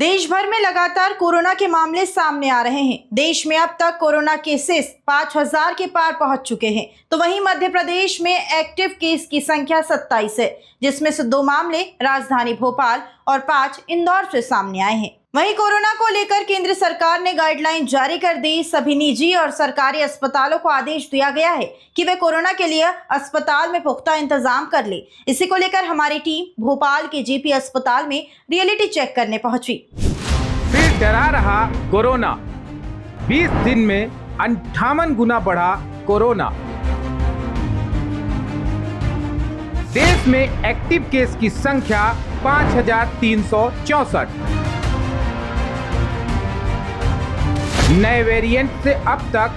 देश भर में लगातार कोरोना के मामले सामने आ रहे हैं। देश में अब तक कोरोना केसेस 5,000 के पार पहुंच चुके हैं, तो वहीं मध्य प्रदेश में एक्टिव केस की संख्या 27 है, जिसमें से 2 मामले राजधानी भोपाल और 5 इंदौर से सामने आए हैं। वहीं कोरोना को लेकर केंद्र सरकार ने गाइडलाइन जारी कर दी। सभी निजी और सरकारी अस्पतालों को आदेश दिया गया है कि वे कोरोना के लिए अस्पताल में पुख्ता इंतजाम कर ले। इसी को लेकर हमारी टीम भोपाल के जेपी अस्पताल में रियलिटी चेक करने पहुंची। फिर डरा रहा कोरोना। 20 दिन में 58 गुना बढ़ा कोरोना। देश में एक्टिव केस की संख्या 5,364। नए वेरिएंट से अब तक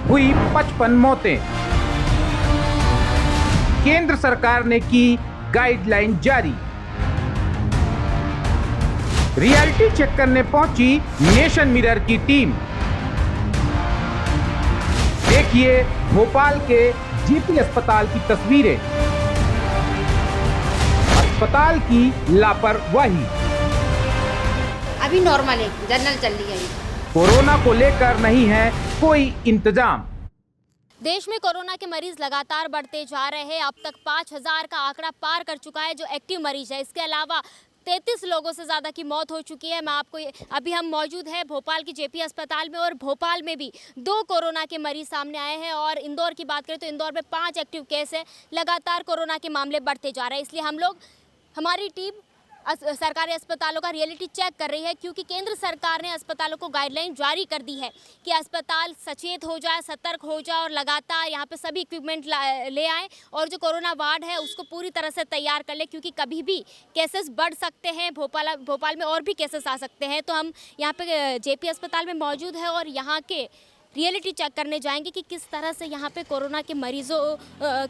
हुई 55 मौतें। केंद्र सरकार ने की गाइडलाइन जारी। रियलिटी चेक करने पहुंची नेशन मिरर की टीम। देखिए भोपाल के जेपी अस्पताल की तस्वीरें। अस्पताल की लापरवाही। अभी नॉर्मल है, जनरल चल रही है। कोरोना को लेकर नहीं है कोई इंतजाम। देश में कोरोना के मरीज लगातार बढ़ते जा रहे हैं। अब तक 5,000 का आंकड़ा पार कर चुका है जो एक्टिव मरीज है। इसके अलावा 33 लोगों से ज़्यादा की मौत हो चुकी है। मैं आपको अभी हम मौजूद हैं भोपाल की जेपी अस्पताल में और भोपाल में भी 2 कोरोना के मरीज सामने आए हैं। और इंदौर की बात करें तो इंदौर में 5 एक्टिव केस है। लगातार कोरोना के मामले बढ़ते जा रहे हैं, इसलिए हमारी टीम सरकारी अस्पतालों का रियलिटी चेक कर रही है, क्योंकि केंद्र सरकार ने अस्पतालों को गाइडलाइन जारी कर दी है कि अस्पताल सचेत हो जाए, सतर्क हो जाए और लगातार यहाँ पे सभी इक्विपमेंट ले आएँ और जो कोरोना वार्ड है उसको पूरी तरह से तैयार कर ले, क्योंकि कभी भी केसेस बढ़ सकते हैं। भोपाल में और भी केसेस आ सकते हैं। तो हम यहाँ पे जेपी अस्पताल में मौजूद है और यहाँ के रियलिटी चेक करने जाएंगे कि किस तरह से यहाँ पे कोरोना के मरीजों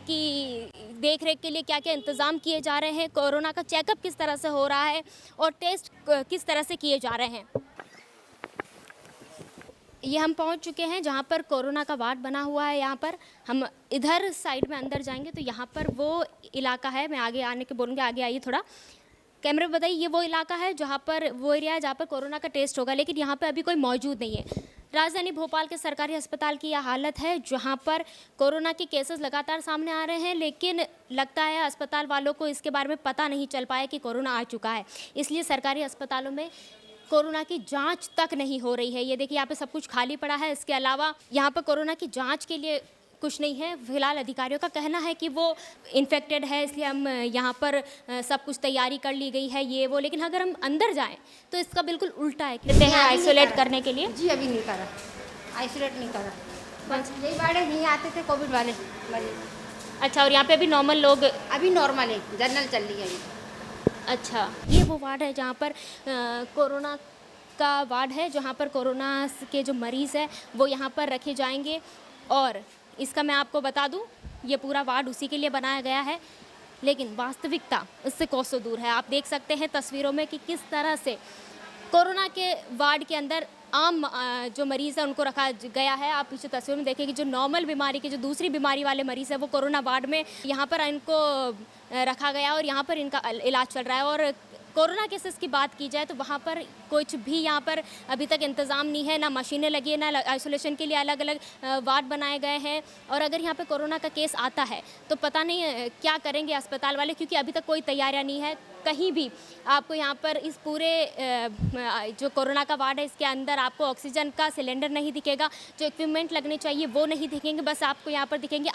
की देखरेख के लिए क्या क्या इंतज़ाम किए जा रहे हैं, कोरोना का चेकअप किस तरह से हो रहा है और टेस्ट किस तरह से किए जा रहे हैं। ये हम पहुँच चुके हैं जहाँ पर कोरोना का वार्ड बना हुआ है। यहाँ पर हम इधर साइड में अंदर जाएंगे तो यहाँ पर वो इलाका है। मैं आगे आने के बोलूँगी, आगे आइए थोड़ा, कैमरे में बताइए। ये वो इलाका है जहाँ पर वो एरिया है जहाँ पर कोरोना का टेस्ट होगा, लेकिन यहाँ पर अभी कोई मौजूद नहीं है। राजधानी भोपाल के सरकारी अस्पताल की यह हालत है जहां पर कोरोना के केसेस लगातार सामने आ रहे हैं, लेकिन लगता है अस्पताल वालों को इसके बारे में पता नहीं चल पाया कि कोरोना आ चुका है। इसलिए सरकारी अस्पतालों में कोरोना की जांच तक नहीं हो रही है। ये देखिए यहाँ पे सब कुछ खाली पड़ा है। इसके अलावा यहाँ पर कोरोना की जांच के लिए कुछ नहीं है। फिलहाल अधिकारियों का कहना है कि वो इन्फेक्टेड है, इसलिए हम यहाँ पर सब कुछ तैयारी कर ली गई है ये वो। लेकिन अगर हम अंदर जाएं तो इसका बिल्कुल उल्टा है। कहते हैं आइसोलेट करने के लिए। जी अभी नहीं करा, आइसोलेट नहीं करा। बस यही वाले नहीं आते थे कोविड वाले मरीज। अच्छा, और यहाँ पे अभी नॉर्मल लोग? अभी नॉर्मल है, जनरल चल रही है। अच्छा, ये वो वार्ड है जहाँ पर कोरोना का वार्ड है, जहाँ पर कोरोना के जो मरीज़ है वो यहाँ पर रखे जाएंगे। और इसका मैं आपको बता दूं, ये पूरा वार्ड उसी के लिए बनाया गया है, लेकिन वास्तविकता इससे कोसों दूर है। आप देख सकते हैं तस्वीरों में कि किस तरह से कोरोना के वार्ड के अंदर आम जो मरीज़ है उनको रखा गया है। आप पीछे तस्वीर में देखें कि जो नॉर्मल बीमारी के, जो दूसरी बीमारी वाले मरीज़ है वो कोरोना वार्ड में यहाँ पर इनको रखा गया और यहाँ पर इनका इलाज चल रहा है। और कोरोना केसेस की बात की जाए तो वहाँ पर कुछ भी यहाँ पर अभी तक इंतज़ाम नहीं है, ना मशीनें लगी है, ना आइसोलेशन के लिए अलग अलग वार्ड बनाए गए हैं। और अगर यहाँ पे कोरोना का केस आता है तो पता नहीं क्या करेंगे अस्पताल वाले, क्योंकि अभी तक कोई तैयारियाँ नहीं है। कहीं भी आपको यहाँ पर इस पूरे जो कोरोना का वार्ड है इसके अंदर आपको ऑक्सीजन का सिलेंडर नहीं दिखेगा, जो इक्विपमेंट लगने चाहिए वो नहीं दिखेंगे। बस आपको यहाँ पर दिखेंगे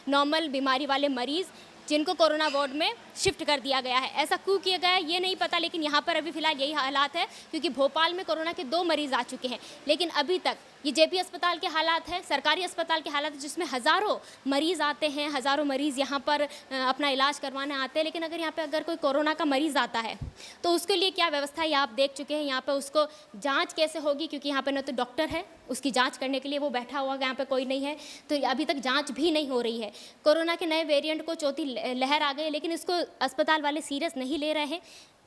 नॉर्मल बीमारी वाले मरीज़ जिनको कोरोना वार्ड में शिफ्ट कर दिया गया है। ऐसा क्यों किया गया है ये नहीं पता, लेकिन यहाँ पर अभी फ़िलहाल यही हालात है, क्योंकि भोपाल में कोरोना के 2 मरीज़ आ चुके हैं। लेकिन अभी तक ये जेपी अस्पताल के हालात है, सरकारी अस्पताल के हालात है, जिसमें हज़ारों मरीज़ आते हैं, हज़ारों मरीज़ यहाँ पर अपना इलाज करवाने आते हैं। लेकिन अगर यहाँ पे अगर कोई कोरोना का मरीज़ आता है तो उसके लिए क्या व्यवस्था है ये आप देख चुके हैं। यहाँ पर उसको जाँच कैसे होगी, क्योंकि यहाँ पर न तो डॉक्टर है, उसकी जांच करने के लिए वो बैठा हुआ, यहाँ पे कोई नहीं है, तो अभी तक जांच भी नहीं हो रही है। कोरोना के नए वेरिएंट को चौथी लहर आ गई, लेकिन इसको अस्पताल वाले सीरियस नहीं ले रहे हैं।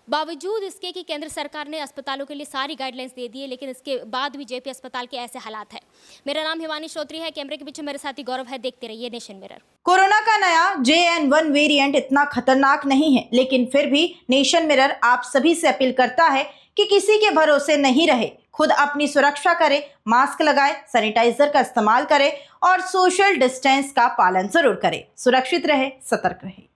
बावजूद इसके कि केंद्र सरकार ने अस्पतालों के लिए सारी गाइडलाइंस दे दी है, लेकिन इसके बाद भी जेपी अस्पताल के ऐसे हालात है। मेरा नाम हिमानी श्रोत्री है, कैमरे के पीछे मेरे साथी गौरव है। देखते रहिए नेशन मिरर। कोरोना का नया JN1 वेरिएंट इतना खतरनाक नहीं है, लेकिन फिर भी नेशन मिरर आप सभी से अपील करता है कि किसी के भरोसे नहीं रहे, खुद अपनी सुरक्षा करें, मास्क लगाएं, सैनिटाइजर का इस्तेमाल करें और सोशल डिस्टेंस का पालन जरूर करें। सुरक्षित रहे, सतर्क रहे।